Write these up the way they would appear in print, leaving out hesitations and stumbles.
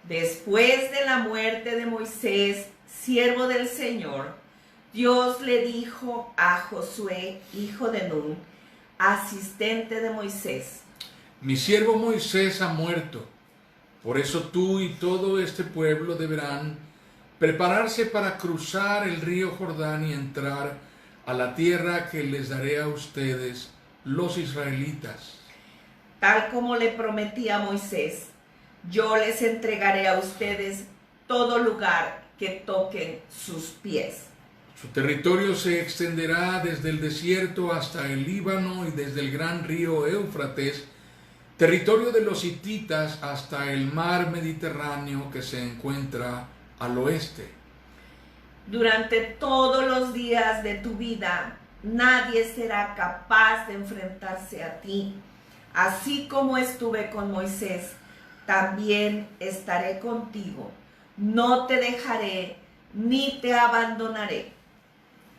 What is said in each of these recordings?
Después de la muerte de Moisés, siervo del Señor, Dios le dijo a Josué, hijo de Nun, asistente de Moisés: Mi siervo Moisés ha muerto, por eso tú y todo este pueblo deberán prepararse para cruzar el río Jordán y entrar a la tierra que les daré a ustedes, los israelitas. Tal como le prometí a Moisés, yo les entregaré a ustedes todo lugar que toquen sus pies. Su territorio se extenderá desde el desierto hasta el Líbano y desde el gran río Éufrates, territorio de los hititas, hasta el mar Mediterráneo que se encuentra al oeste. Durante todos los días de tu vida, nadie será capaz de enfrentarse a ti. Así como estuve con Moisés, también estaré contigo. No te dejaré ni te abandonaré.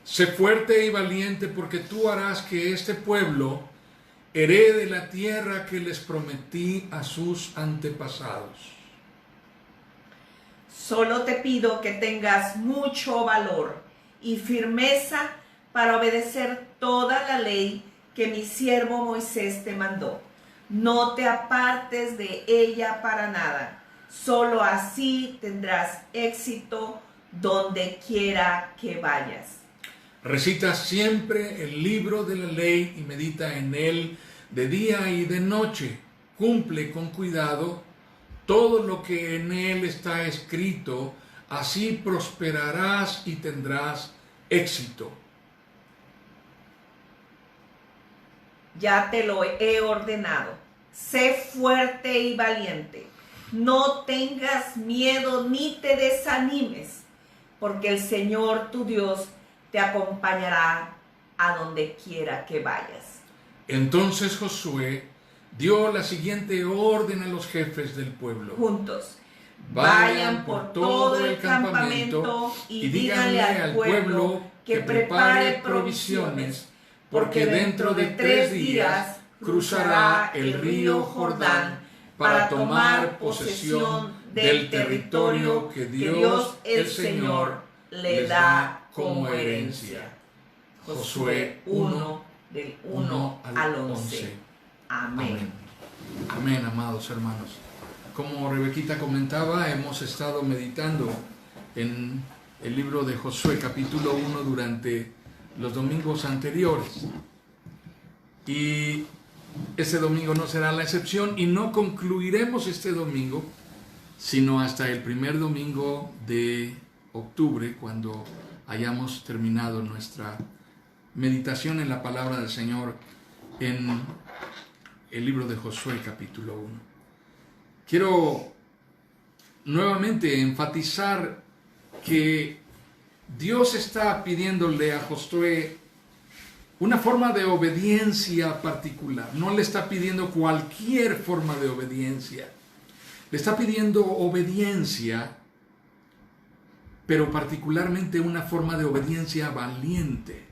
Sé fuerte y valiente, porque tú harás que este pueblo herede la tierra que les prometí a sus antepasados. Solo te pido que tengas mucho valor y firmeza para obedecer toda la ley que mi siervo Moisés te mandó. No te apartes de ella para nada. Solo así tendrás éxito donde quiera que vayas. Recita siempre el libro de la ley y medita en él de día y de noche. Cumple con cuidado todo lo que en él está escrito, así prosperarás y tendrás éxito. Ya te lo he ordenado. Sé fuerte y valiente. No tengas miedo ni te desanimes, porque el Señor tu Dios te acompañará a donde quiera que vayas. Entonces Josué dio la siguiente orden a los jefes del pueblo. Juntos, vayan por todo el campamento y díganle al pueblo que prepare provisiones, porque dentro de 3 días cruzará el río Jordán para tomar posesión del territorio que Dios el Señor le da como herencia. Josué 1, del 1 al 11. Amén. Amén, amados hermanos. Como Rebequita comentaba, hemos estado meditando en el libro de Josué capítulo 1 durante los domingos anteriores. Y este domingo no será la excepción, y no concluiremos este domingo, sino hasta el primer domingo de octubre, cuando hayamos terminado nuestra meditación en la palabra del Señor en el libro de Josué capítulo 1. Quiero nuevamente enfatizar que Dios está pidiéndole a Josué una forma de obediencia particular. No le está pidiendo cualquier forma de obediencia. Le está pidiendo obediencia, pero particularmente una forma de obediencia valiente.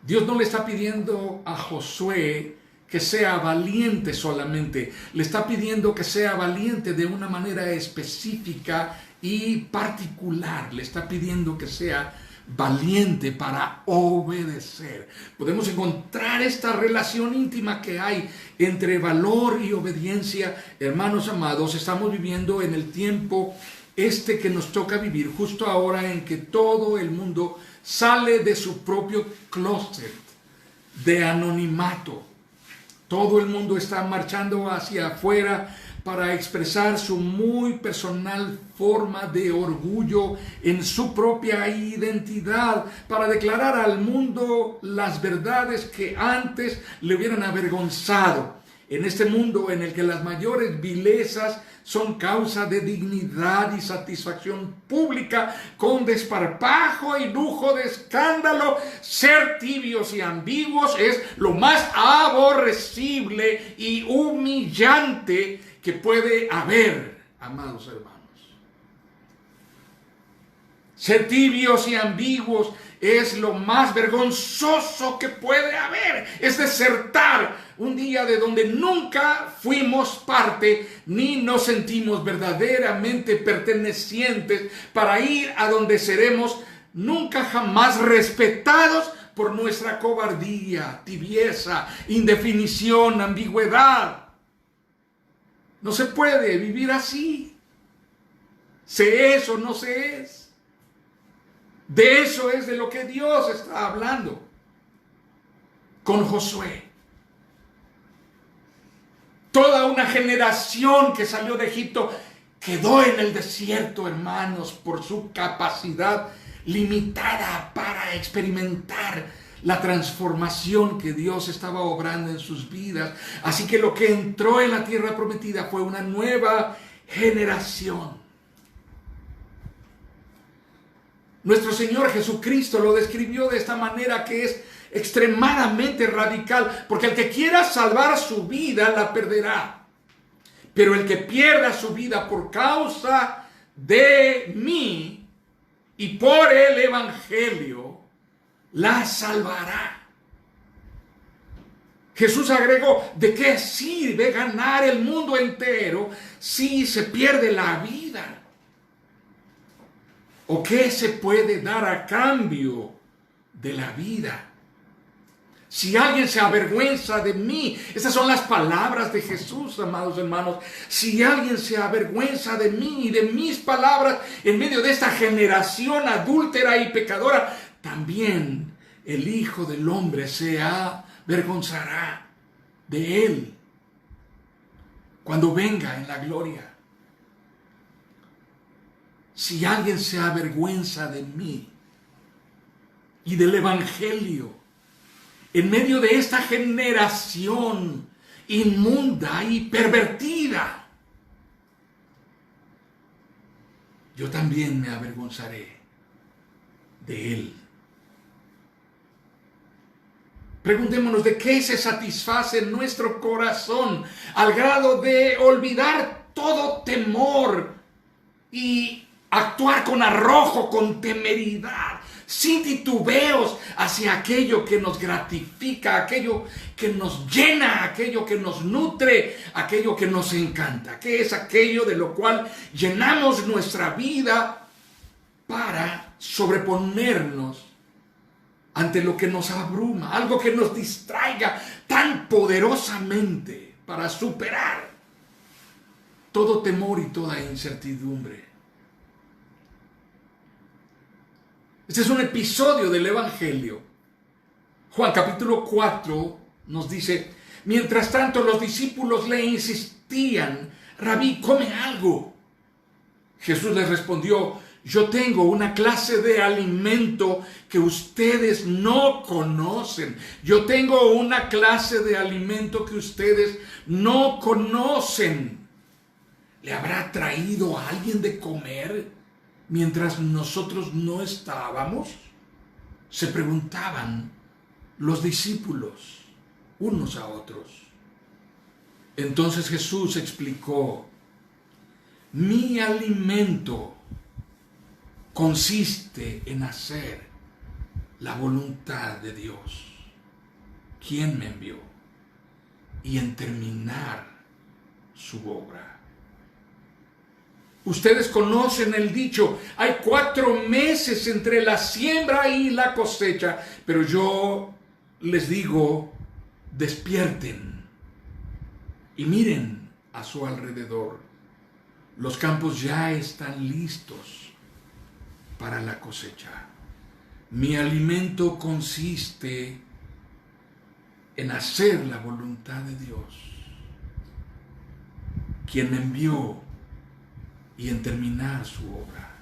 Dios no le está pidiendo a Josué que sea valiente solamente, le está pidiendo que sea valiente de una manera específica y particular. Le está pidiendo que sea valiente para obedecer. Podemos encontrar esta relación íntima que hay entre valor y obediencia. Hermanos amados, estamos viviendo en el tiempo que nos toca vivir justo ahora, en que todo el mundo sale de su propio closet de anonimato. Todo el mundo está marchando hacia afuera para expresar su muy personal forma de orgullo en su propia identidad, para declarar al mundo las verdades que antes le hubieran avergonzado. En este mundo en el que las mayores vilezas son causa de dignidad y satisfacción pública, con desparpajo y lujo de escándalo, ser tibios y ambiguos es lo más aborrecible y humillante que puede haber, amados hermanos. Ser tibios y ambiguos es lo más vergonzoso que puede haber. Es desertar un día de donde nunca fuimos parte ni nos sentimos verdaderamente pertenecientes para ir a donde seremos nunca jamás respetados por nuestra cobardía, tibieza, indefinición, ambigüedad. No se puede vivir así. Se es o no se es. De eso es de lo que Dios está hablando con Josué. Toda una generación que salió de Egipto quedó en el desierto, hermanos, por su capacidad limitada para experimentar la transformación que Dios estaba obrando en sus vidas. Así que lo que entró en la tierra prometida fue una nueva generación. Nuestro Señor Jesucristo lo describió de esta manera que es extremadamente radical, porque el que quiera salvar su vida la perderá, pero el que pierda su vida por causa de mí y por el Evangelio la salvará. Jesús agregó: ¿de qué sirve ganar el mundo entero si se pierde la vida? ¿O qué se puede dar a cambio de la vida? Si alguien se avergüenza de mí, esas son las palabras de Jesús, amados hermanos. Si alguien se avergüenza de mí y de mis palabras en medio de esta generación adúltera y pecadora, también el Hijo del Hombre se avergonzará de él cuando venga en la gloria. Si alguien se avergüenza de mí y del Evangelio en medio de esta generación inmunda y pervertida, yo también me avergonzaré de él. Preguntémonos: ¿de qué se satisface nuestro corazón al grado de olvidar todo temor y actuar con arrojo, con temeridad, sin titubeos hacia aquello que nos gratifica, aquello que nos llena, aquello que nos nutre, aquello que nos encanta? ¿Qué es aquello de lo cual llenamos nuestra vida para sobreponernos ante lo que nos abruma, algo que nos distraiga tan poderosamente para superar todo temor y toda incertidumbre? Este es un episodio del Evangelio. Juan capítulo 4 nos dice: mientras tanto los discípulos le insistían: Rabí, come algo. Jesús les respondió: yo tengo una clase de alimento que ustedes no conocen. Yo tengo una clase de alimento que ustedes no conocen. ¿Le habrá traído a alguien de comer mientras nosotros no estábamos? Se preguntaban los discípulos unos a otros. Entonces Jesús explicó: mi alimento consiste en hacer la voluntad de Dios, quien me envió, y en terminar su obra. Ustedes conocen el dicho: hay 4 meses entre la siembra y la cosecha. Pero yo les digo: despierten y miren a su alrededor. Los campos ya están listos para la cosecha. Mi alimento consiste en hacer la voluntad de Dios, quien me envió, y en terminar su obra.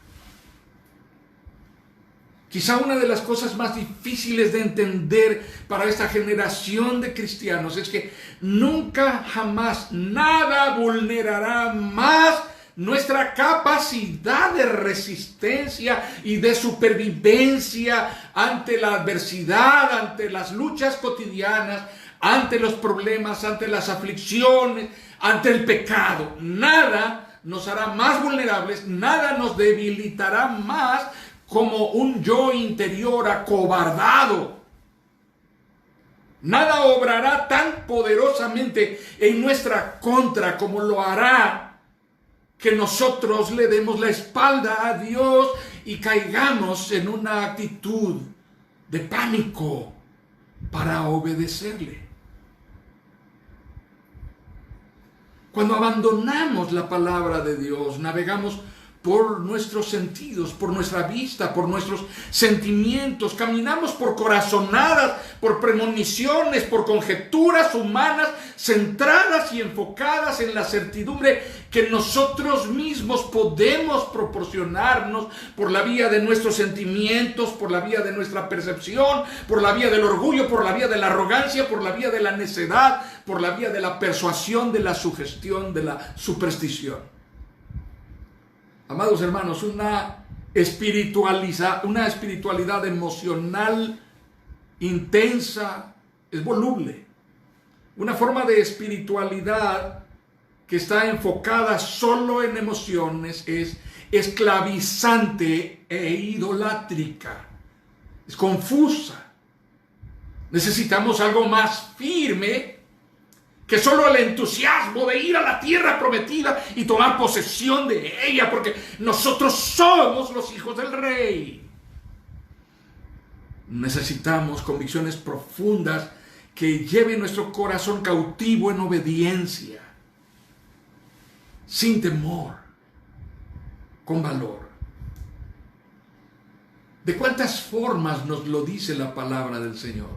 Quizá una de las cosas más difíciles de entender para esta generación de cristianos es que nunca jamás nada vulnerará más nuestra capacidad de resistencia y de supervivencia ante la adversidad, ante las luchas cotidianas, ante los problemas, ante las aflicciones, ante el pecado. Nada nos hará más vulnerables, nada nos debilitará más como un yo interior acobardado. Nada obrará tan poderosamente en nuestra contra como lo hará que nosotros le demos la espalda a Dios y caigamos en una actitud de pánico para obedecerle. Cuando abandonamos la palabra de Dios, navegamos por nuestros sentidos, por nuestra vista, por nuestros sentimientos, caminamos por corazonadas, por premoniciones, por conjeturas humanas, centradas y enfocadas en la certidumbre que nosotros mismos podemos proporcionarnos por la vía de nuestros sentimientos, por la vía de nuestra percepción, por la vía del orgullo, por la vía de la arrogancia, por la vía de la necedad, por la vía de la persuasión, de la sugestión, de la superstición. Amados hermanos, una espiritualidad emocional intensa es voluble. Una forma de espiritualidad que está enfocada solo en emociones es esclavizante e idolátrica. Es confusa. Necesitamos algo más firme que solo el entusiasmo de ir a la tierra prometida y tomar posesión de ella, porque nosotros somos los hijos del Rey. Necesitamos convicciones profundas que lleven nuestro corazón cautivo en obediencia, sin temor, con valor. ¿De cuántas formas nos lo dice la palabra del Señor?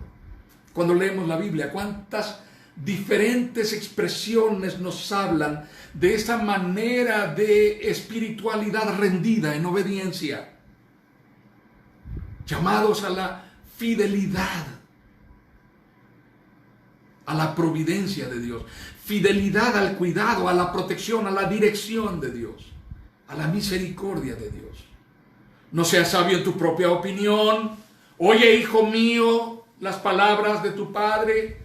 Cuando leemos la Biblia, ¿cuántas diferentes expresiones nos hablan de esta manera de espiritualidad rendida en obediencia? Llamados a la fidelidad, a la providencia de Dios, fidelidad al cuidado, a la protección, a la dirección de Dios, a la misericordia de Dios. No seas sabio en tu propia opinión. Oye, hijo mío, las palabras de tu padre.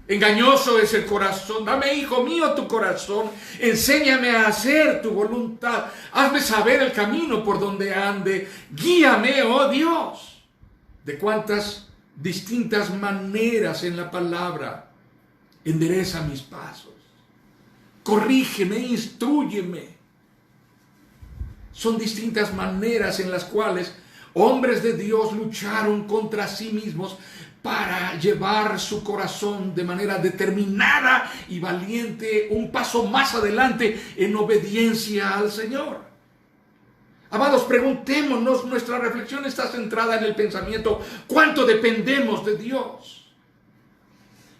Engañoso es el corazón. Dame, hijo mío, tu corazón. Enséñame a hacer tu voluntad. Hazme saber el camino por donde ande. Guíame, oh Dios. De cuántas distintas maneras en la palabra endereza mis pasos. Corrígeme, instrúyeme. Son distintas maneras en las cuales hombres de Dios lucharon contra sí mismos para llevar su corazón de manera determinada y valiente un paso más adelante en obediencia al Señor. Amados, preguntémonos, nuestra reflexión está centrada en el pensamiento: ¿cuánto dependemos de Dios?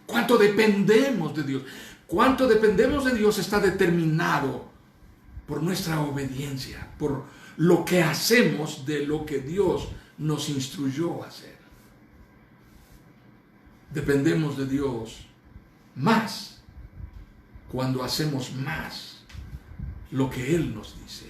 ¿Cuánto dependemos de Dios? ¿Cuánto dependemos de Dios está determinado por nuestra obediencia, por lo que hacemos de lo que Dios nos instruyó a hacer? Dependemos de Dios más cuando hacemos más lo que Él nos dice.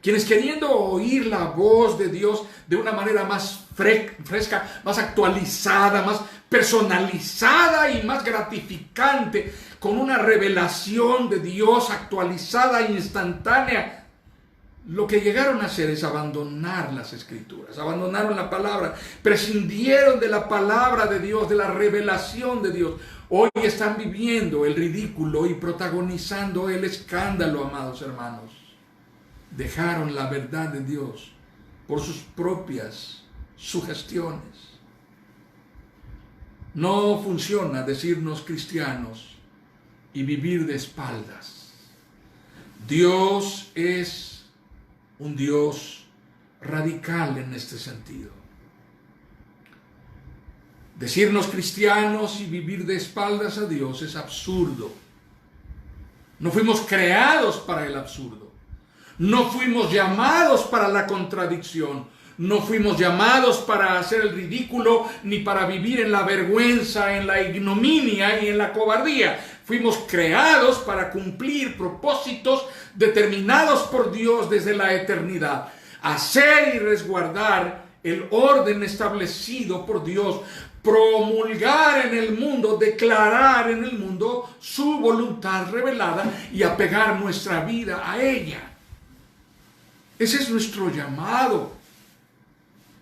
Quienes, queriendo oír la voz de Dios de una manera más fresca, más actualizada, más personalizada y más gratificante, con una revelación de Dios actualizada e instantánea, lo que llegaron a hacer es abandonar las Escrituras, abandonaron la palabra, prescindieron de la palabra de Dios, de la revelación de Dios. Hoy están viviendo el ridículo y protagonizando el escándalo, amados hermanos. Dejaron la verdad de Dios por sus propias sugestiones. No funciona decirnos cristianos y vivir de espaldas. Dios es un Dios radical en este sentido. Decirnos cristianos y vivir de espaldas a Dios es absurdo. No fuimos creados para el absurdo. No fuimos llamados para la contradicción. No fuimos llamados para hacer el ridículo, ni para vivir en la vergüenza, en la ignominia y en la cobardía. Fuimos creados para cumplir propósitos determinados por Dios desde la eternidad. Hacer y resguardar el orden establecido por Dios. Promulgar en el mundo, declarar en el mundo su voluntad revelada y apegar nuestra vida a ella. Ese es nuestro llamado.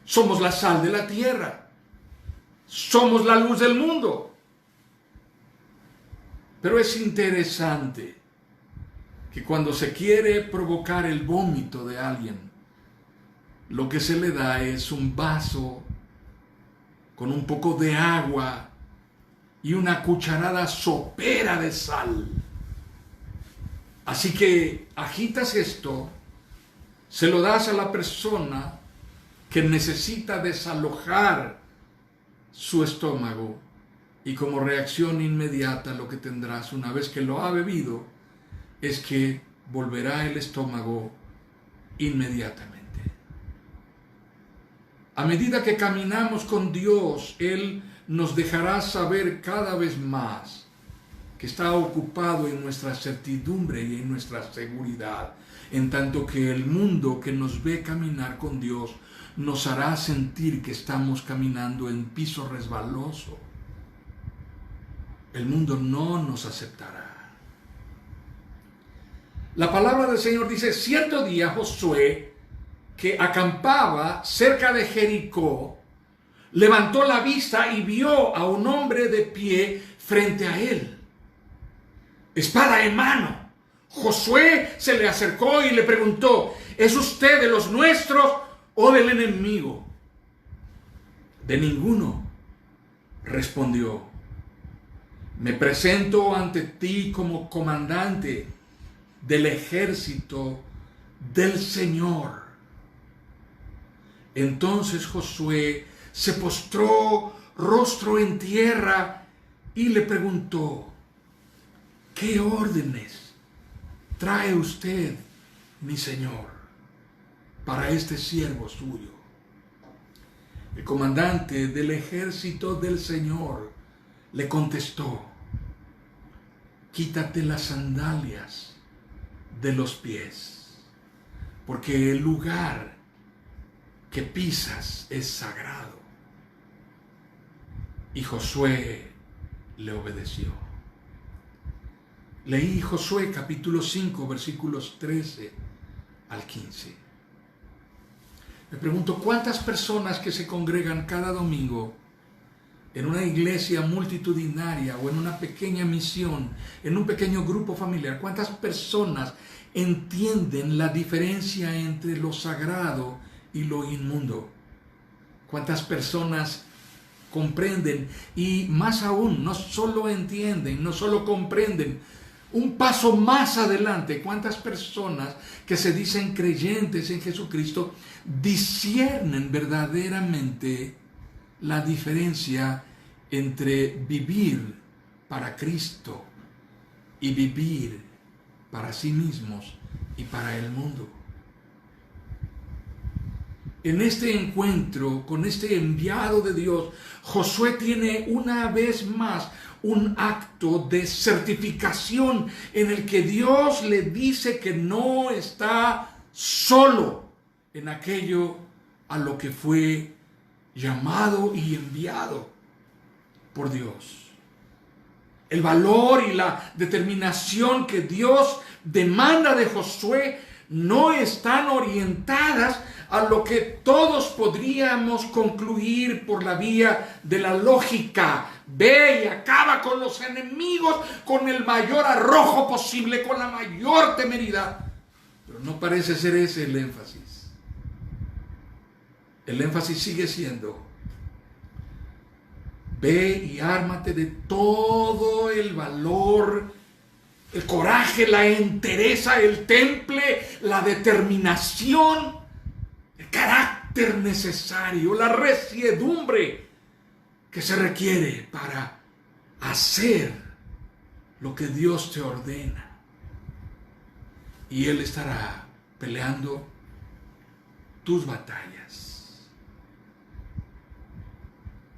Somos la sal de la tierra. Somos la luz del mundo. Pero es interesante que cuando se quiere provocar el vómito de alguien, lo que se le da es un vaso con un poco de agua y una cucharada sopera de sal. Así que agitas esto, se lo das a la persona que necesita desalojar su estómago, y como reacción inmediata lo que tendrás una vez que lo ha bebido es que volverá el estómago inmediatamente. A medida que caminamos con Dios, Él nos dejará saber cada vez más que está ocupado en nuestra certidumbre y en nuestra seguridad, en tanto que el mundo que nos ve caminar con Dios nos hará sentir que estamos caminando en piso resbaloso. El mundo no nos aceptará. La palabra del Señor dice: cierto día Josué, que acampaba cerca de Jericó, levantó la vista y vio a un hombre de pie frente a él, espada en mano. Josué se le acercó y le preguntó: ¿es usted de los nuestros o del enemigo? De ninguno, respondió. Me presento ante ti como comandante del ejército del Señor. Entonces Josué se postró rostro en tierra y le preguntó: ¿qué órdenes trae usted, mi señor, para este siervo suyo? El comandante del ejército del Señor le contestó: quítate las sandalias de los pies, porque el lugar que pisas es sagrado. Y Josué le obedeció. Leí Josué capítulo 5, versículos 13 al 15. Me pregunto, ¿cuántas personas que se congregan cada domingo en una iglesia multitudinaria o en una pequeña misión, en un pequeño grupo familiar, cuántas personas entienden la diferencia entre lo sagrado y lo inmundo? ¿Cuántas personas comprenden? Y más aún, no solo entienden, no solo comprenden, un paso más adelante, ¿cuántas personas que se dicen creyentes en Jesucristo disciernen verdaderamente la diferencia entre vivir para Cristo y vivir para sí mismos y para el mundo? En este encuentro con este enviado de Dios, Josué tiene una vez más un acto de certificación en el que Dios le dice que no está solo en aquello a lo que fue llamado y enviado por Dios. El valor y la determinación que Dios demanda de Josué no están orientadas a lo que todos podríamos concluir por la vía de la lógica. Ve y acaba con los enemigos con el mayor arrojo posible, con la mayor temeridad. Pero no parece ser ese el énfasis. El énfasis sigue siendo: ve y ármate de todo el valor, el coraje, la entereza, el temple, la determinación, el carácter necesario, la resiedumbre que se requiere para hacer lo que Dios te ordena. Y Él estará peleando tus batallas.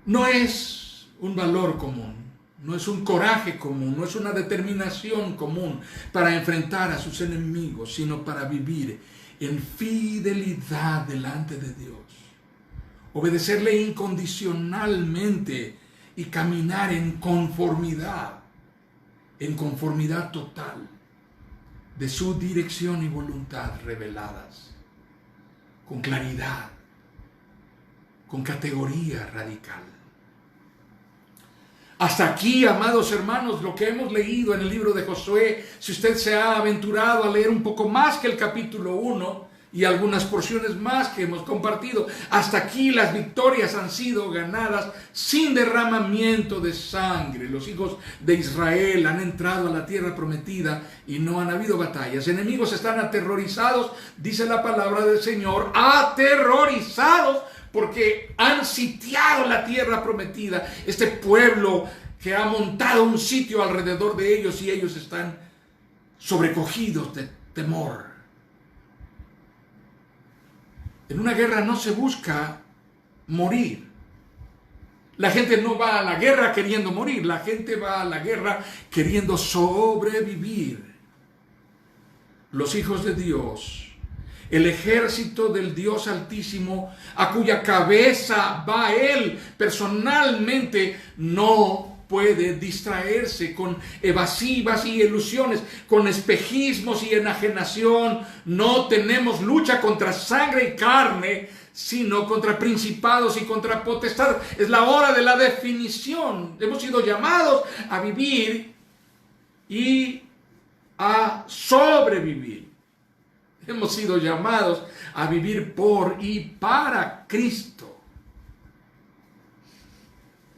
No es un valor común, no es un coraje común, no es una determinación común para enfrentar a sus enemigos, sino para vivir en fidelidad delante de Dios, obedecerle incondicionalmente y caminar en conformidad total de su dirección y voluntad reveladas con claridad, con categoría radical. Hasta aquí, amados hermanos, lo que hemos leído en el libro de Josué. Si usted se ha aventurado a leer un poco más que el capítulo 1 y algunas porciones más que hemos compartido, hasta aquí las victorias han sido ganadas sin derramamiento de sangre. Los hijos de Israel han entrado a la tierra prometida y no han habido batallas. Enemigos están aterrorizados, dice la palabra del Señor, aterrorizados, porque han sitiado la tierra prometida. Este pueblo que ha montado un sitio alrededor de ellos y ellos están sobrecogidos de temor. En una guerra no se busca morir. La gente no va a la guerra queriendo morir. La gente va a la guerra queriendo sobrevivir. Los hijos de Dios, el ejército del Dios Altísimo, a cuya cabeza va Él personalmente, no puede distraerse con evasivas y ilusiones, con espejismos y enajenación. No tenemos lucha contra sangre y carne, sino contra principados y contra potestades. Es la hora de la definición. Hemos sido llamados a vivir y a sobrevivir. Hemos sido llamados a vivir por y para Cristo.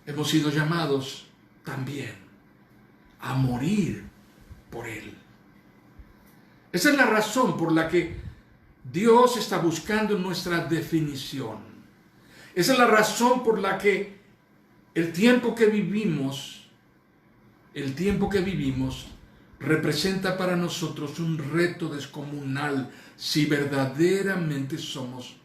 Hemos sido llamados también a morir por Él. Esa es la razón por la que Dios está buscando nuestra definición. Esa es la razón por la que el tiempo que vivimos representa para nosotros un reto descomunal si verdaderamente somos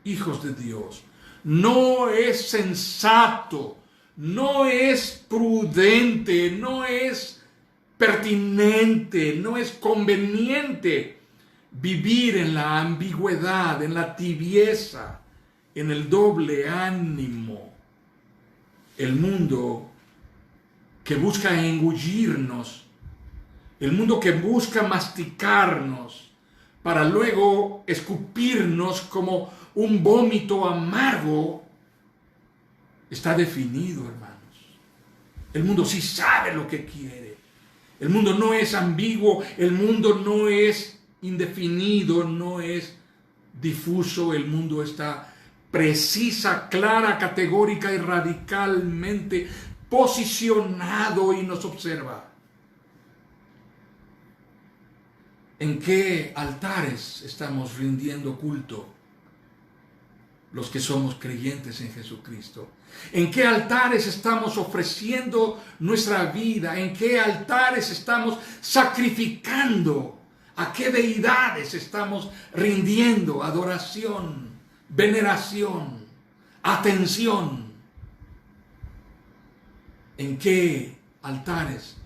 hijos de Dios. No es sensato, no es prudente, no es pertinente, no es conveniente vivir en la ambigüedad, en la tibieza, en el doble ánimo. El mundo que busca engullirnos, el mundo que busca masticarnos para luego escupirnos como un vómito amargo, está definido, hermanos. El mundo sí sabe lo que quiere. El mundo no es ambiguo, el mundo no es indefinido, no es difuso. El mundo está precisa, clara, categórica y radicalmente posicionado y nos observa. ¿En qué altares estamos rindiendo culto los que somos creyentes en Jesucristo? ¿En qué altares estamos ofreciendo nuestra vida? ¿En qué altares estamos sacrificando? ¿A qué deidades estamos rindiendo adoración, veneración, atención? ¿En qué altares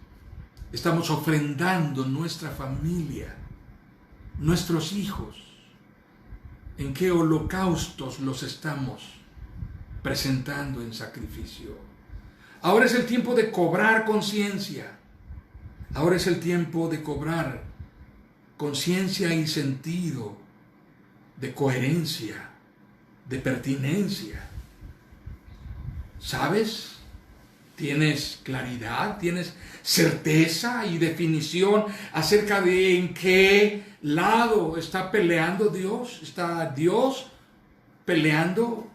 estamos ofrendando nuestra familia, nuestros hijos? ¿En qué holocaustos los estamos presentando en sacrificio? Ahora es el tiempo de cobrar conciencia. Ahora es el tiempo de cobrar conciencia y sentido de coherencia, de pertinencia. ¿Sabes? ¿Tienes claridad? ¿Tienes certeza y definición acerca de en qué lado está peleando Dios? ¿Está Dios peleando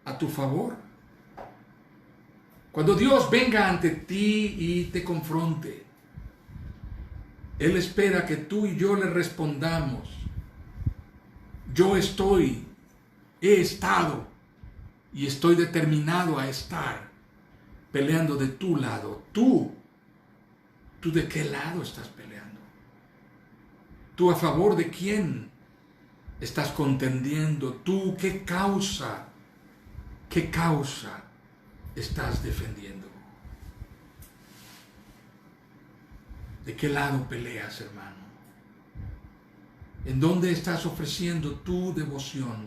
a tu favor? Cuando Dios venga ante ti y te confronte, Él espera que tú y yo le respondamos: yo he estado y estoy determinado a estar peleando de tu lado. ¿Tú de qué lado estás peleando? ¿Tú a favor de quién estás contendiendo? ¿Tú qué causa estás defendiendo? ¿De qué lado peleas, hermano? ¿En dónde estás ofreciendo tu devoción,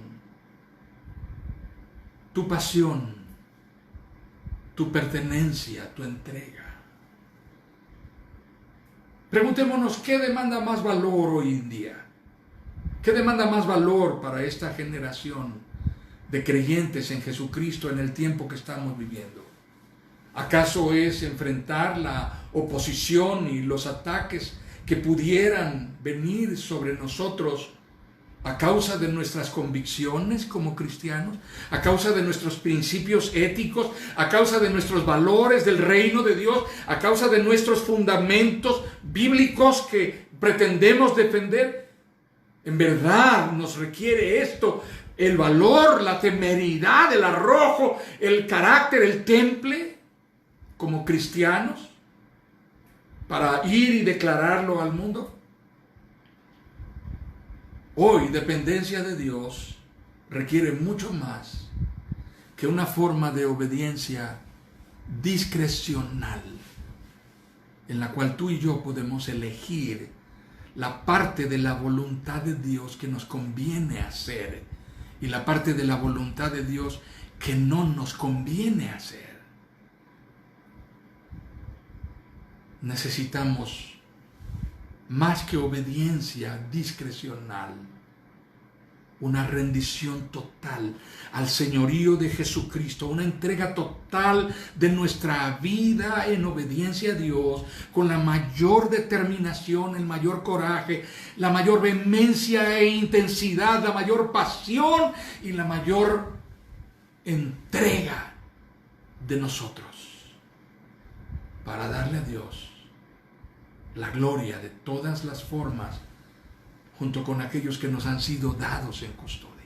tu pasión, tu pertenencia, tu entrega? Preguntémonos, ¿qué demanda más valor hoy en día? ¿Qué demanda más valor para esta generación de creyentes en Jesucristo en el tiempo que estamos viviendo? ¿Acaso es enfrentar la oposición y los ataques que pudieran venir sobre nosotros a causa de nuestras convicciones como cristianos, a causa de nuestros principios éticos, a causa de nuestros valores del reino de Dios, a causa de nuestros fundamentos bíblicos que pretendemos defender? En verdad nos requiere esto, el valor, la temeridad, el arrojo, el carácter, el temple como cristianos para ir y declararlo al mundo. Hoy, dependencia de Dios requiere mucho más que una forma de obediencia discrecional, en la cual tú y yo podemos elegir la parte de la voluntad de Dios que nos conviene hacer y la parte de la voluntad de Dios que no nos conviene hacer. Necesitamos más que obediencia discrecional, una rendición total al señorío de Jesucristo, una entrega total de nuestra vida en obediencia a Dios, con la mayor determinación, el mayor coraje, la mayor vehemencia e intensidad, la mayor pasión y la mayor entrega de nosotros, para darle a Dios la gloria de todas las formas, junto con aquellos que nos han sido dados en custodia.